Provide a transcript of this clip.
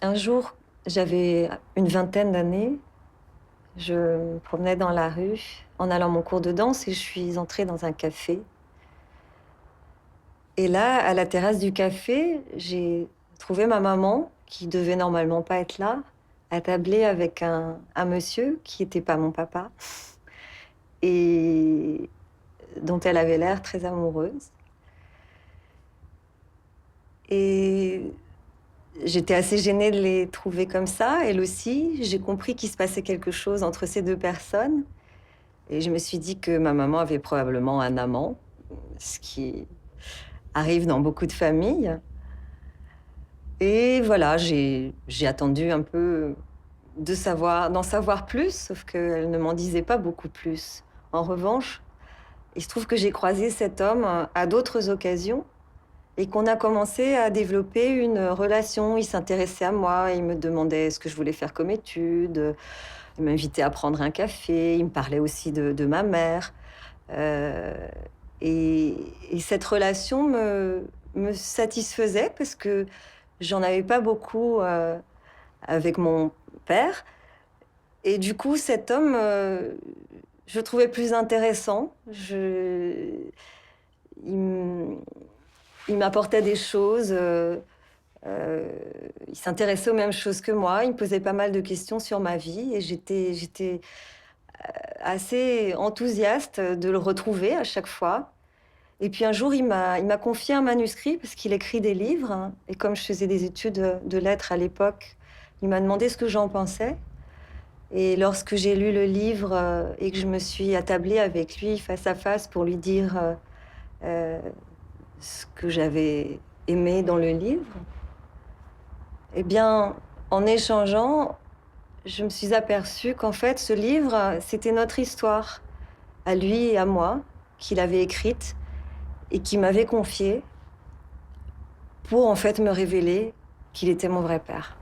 Un jour, j'avais une vingtaine d'années. Je me promenais dans la rue en allant à mon cours de danse et je suis entrée dans un café. Et là, à la terrasse du café, j'ai trouvé ma maman, qui devait normalement pas être là, attablée avec un monsieur qui était pas mon papa et dont elle avait l'air très amoureuse. Et j'étais assez gênée de les trouver comme ça, elle aussi. J'ai compris qu'il se passait quelque chose entre ces 2 personnes. Et je me suis dit que ma maman avait probablement un amant, ce qui arrive dans beaucoup de familles. Et voilà, j'ai attendu un peu d'en savoir plus, sauf qu'elle ne m'en disait pas beaucoup plus. En revanche, il se trouve que j'ai croisé cet homme à d'autres occasions et qu'on a commencé à développer une relation. Il s'intéressait à moi, il me demandait ce que je voulais faire comme études, il m'invitait à prendre un café, il me parlait aussi de ma mère. Heu et cette relation me satisfaisait parce que j'en avais pas beaucoup, avec mon père et du coup cet homme, je le trouvais plus intéressant. Il m il m'apportait des choses, heu, il s'intéressait aux mêmes choses que moi. Il me posait pas mal de questions sur ma vie et j'étais assez enthousiaste de le retrouver à chaque fois. Et puis un jour, il m'a confié un manuscrit parce qu'il écrit des livres, hein, et comme je faisais des études, de lettres à l'époque, il m'a demandé ce que j'en pensais et lorsque j'ai lu le livre, et que je me suis attablée avec lui face à face pour lui dire, heu, ce que j'avais aimé dans le livre, eh bien, en échangeant, je me suis aperçue qu'en fait, ce livre, c'était notre histoire, à lui et à moi, qu'il avait écrite et qu'il m'avait confiée pour en fait me révéler qu'il était mon vrai père.